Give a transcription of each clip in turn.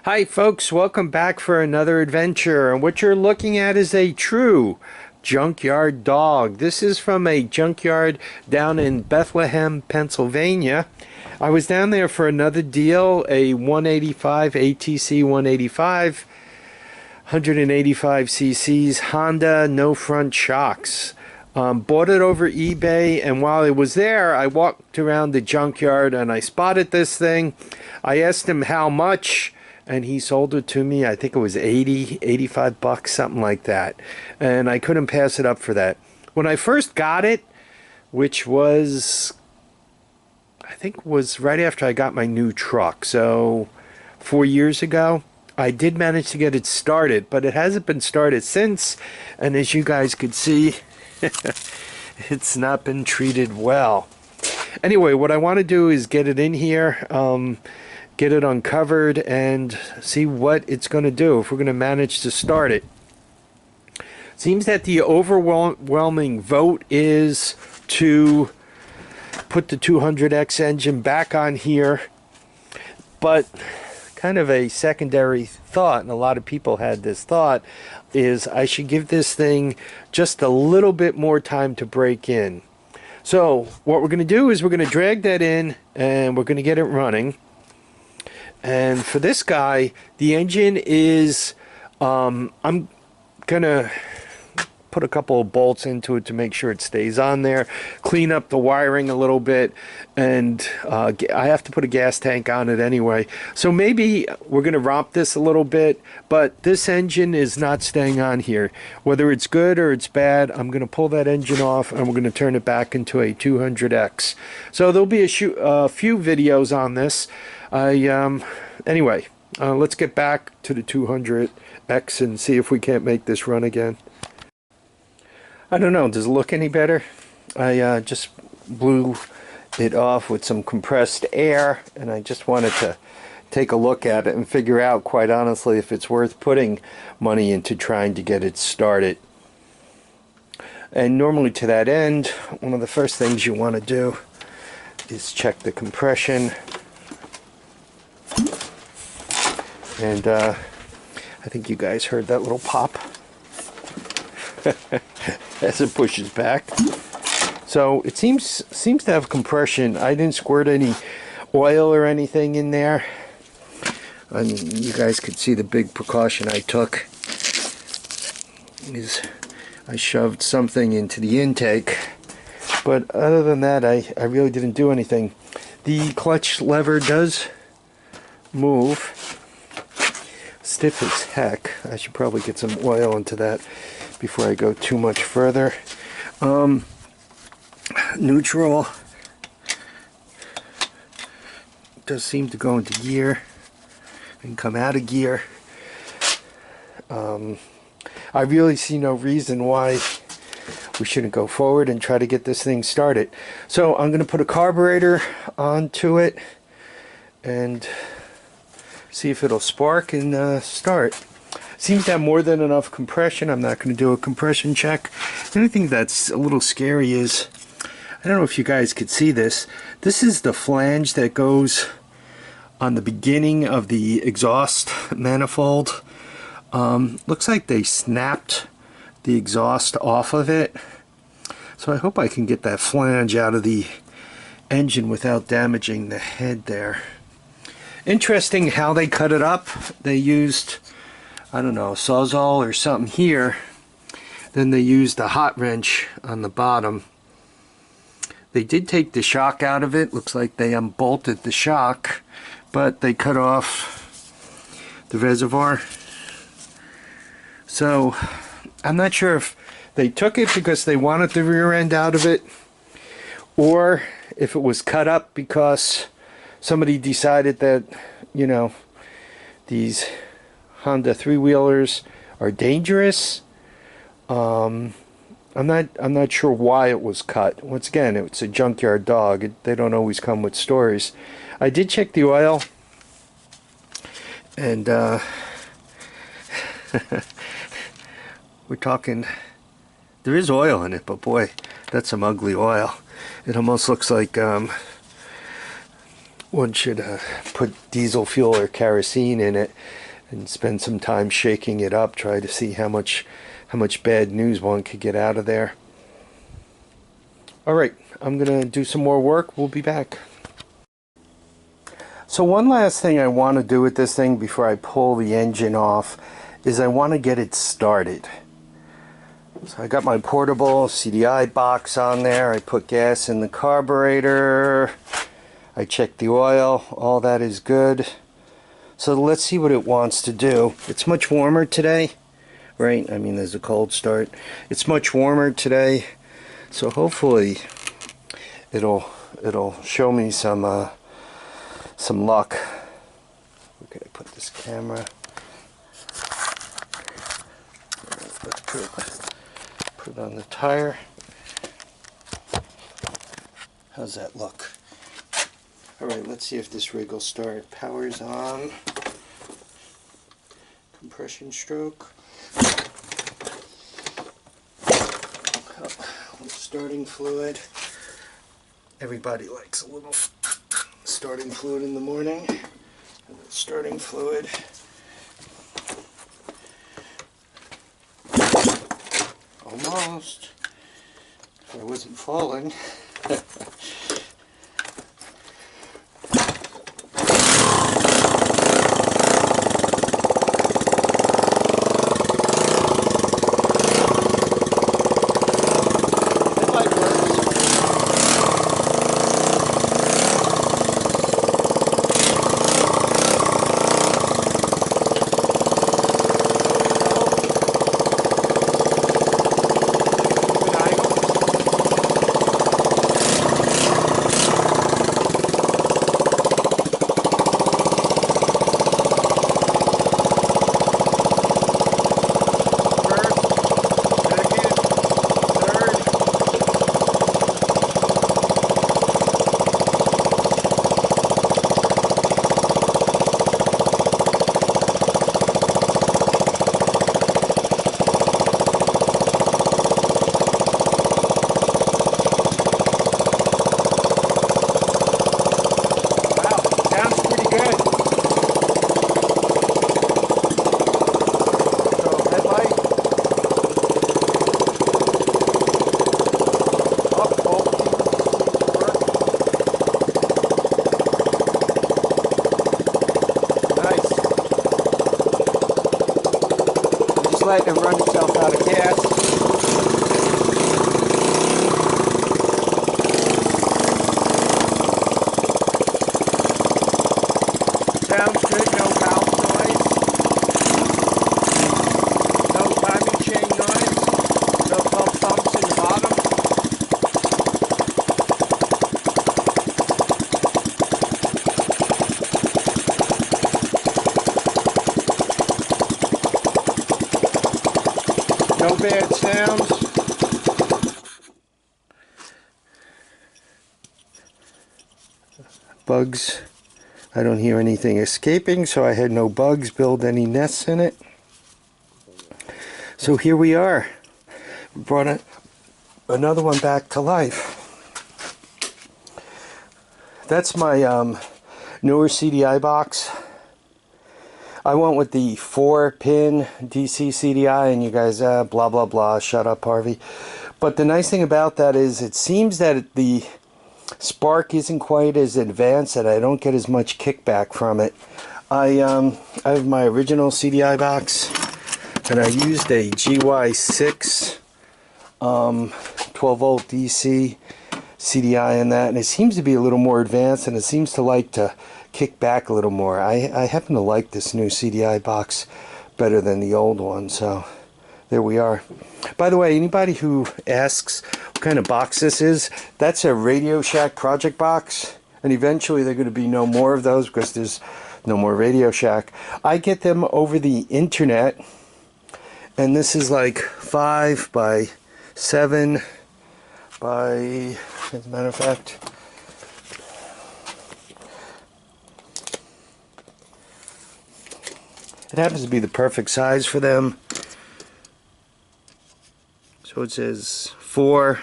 Hi folks, welcome back for another adventure. And what you're looking at is a true junkyard dog. This is from a junkyard down in Bethlehem, Pennsylvania. I was down there for another deal, a 185 ATC 185, 185 cc's Honda, no front shocks. Bought it over eBay, and while I was there, I walked around the junkyard and I spotted this thing. I asked him how much, and he sold it to me. I think it was 85 bucks, something like that. And I couldn't pass it up for that. When I first got it, which was, I think was right after I got my new truck, so 4 years ago, I did manage to get it started, but it hasn't been started since. And as you guys could see, it's not been treated well. Anyway, what I want to do is get it in here, get it uncovered, and see what it's going to do, if we're going to manage to start it. Seems that the overwhelming vote is to put the 200X engine back on here, but kind of a secondary thought, and a lot of people had this thought, is I should give this thing just a little bit more time to break in. So what we're going to do is we're going to drag that in and we're going to get it running. And for this guy, the engine is, I'm going to put a couple of bolts into it to make sure it stays on there, clean up the wiring a little bit, and I have to put a gas tank on it anyway. So maybe we're going to romp this a little bit, but this engine is not staying on here. Whether it's good or it's bad, I'm going to pull that engine off and we're going to turn it back into a 200X. So there'll be a few videos on this. Anyway, let's get back to the 200X and see if we can't make this run again. I don't know, does it look any better? I just blew it off with some compressed air, and I just wanted to take a look at it and figure out, quite honestly, if it's worth putting money into trying to get it started. And normally to that end, one of the first things you want to do is check the compression. And I think you guys heard that little pop as it pushes back. So it seems to have compression. I didn't squirt any oil or anything in there. And you guys could see the big precaution I took is I shoved something into the intake. But other than that, I really didn't do anything. The clutch lever does move. Stiff as heck. I should probably get some oil into that before I go too much further. Neutral does seem to go into gear and come out of gear. I really see no reason why we shouldn't go forward and try to get this thing started. So I'm going to put a carburetor onto it and see if it'll spark and start. Seems to have more than enough compression. I'm not going to do a compression check. The only thing that's a little scary is, I don't know if you guys could see this. This is the flange that goes on the beginning of the exhaust manifold. Looks like they snapped the exhaust off of it. So I hope I can get that flange out of the engine without damaging the head there. Interesting how they cut it up. They used, I don't know, Sawzall or something here. Then they used a hot wrench on the bottom. They did take the shock out of it. Looks like they unbolted the shock, but they cut off the reservoir. So I'm not sure if they took it because they wanted the rear end out of it, or if it was cut up because somebody decided that, you know, these Honda three-wheelers are dangerous. I'm not sure why it was cut. Once again, it's a junkyard dog. They don't always come with stories. I did check the oil, and we're talking, there is oil in it, but boy, that's some ugly oil. It almost looks like one should put diesel fuel or kerosene in it and spend some time shaking it up, try to see how much bad news one could get out of there. Alright, I'm gonna do some more work. We'll be back. So one last thing I want to do with this thing before I pull the engine off is I want to get it started. So I got my portable CDI box on there. I put gas in the carburetor. I checked the oil. All that is good. So let's see what it wants to do. It's much warmer today, right? I mean, there's a cold start. It's much warmer today, so hopefully it'll show me some luck. Where could I put this camera? Let's put it on the tire. How's that look? Alright, let's see if this rig will start. Power's on. Compression stroke. Starting fluid. Everybody likes a little starting fluid in the morning. Starting fluid. Almost. If I wasn't falling. Let it run itself out of gas. Sounds good, no valve noise, no timing chain noise, no pump bumps in the bottom. No bad sounds. Bugs. I don't hear anything escaping, so I had no bugs build any nests in it. So here we are. We brought another one back to life. That's my newer CDI box. I went with the 4-pin DC CDI, and you guys, blah blah blah, shut up Harvey. But the nice thing about that is it seems that the spark isn't quite as advanced, and I don't get as much kickback from it. I have my original CDI box, and I used a GY6 12 volt DC CDI in that, and it seems to be a little more advanced, and it seems to like to kick back a little more. I happen to like this new CDI box better than the old one, so there we are. By the way, anybody who asks what kind of box this is, that's a Radio Shack project box, and eventually there are going to be no more of those because there's no more Radio Shack. I get them over the internet, and this is like 5 by 7 by, as a matter of fact, it happens to be the perfect size for them. So it says 4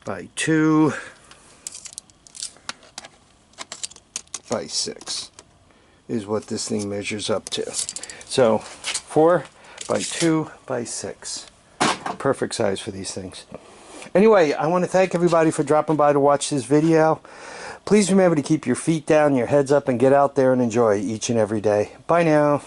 by 2. by 6 is what this thing measures up to. So 4 by 2 by 6. Perfect size for these things. Anyway, I want to thank everybody for dropping by to watch this video. Please remember to keep your feet down, your heads up, and get out there and enjoy each and every day. Bye now.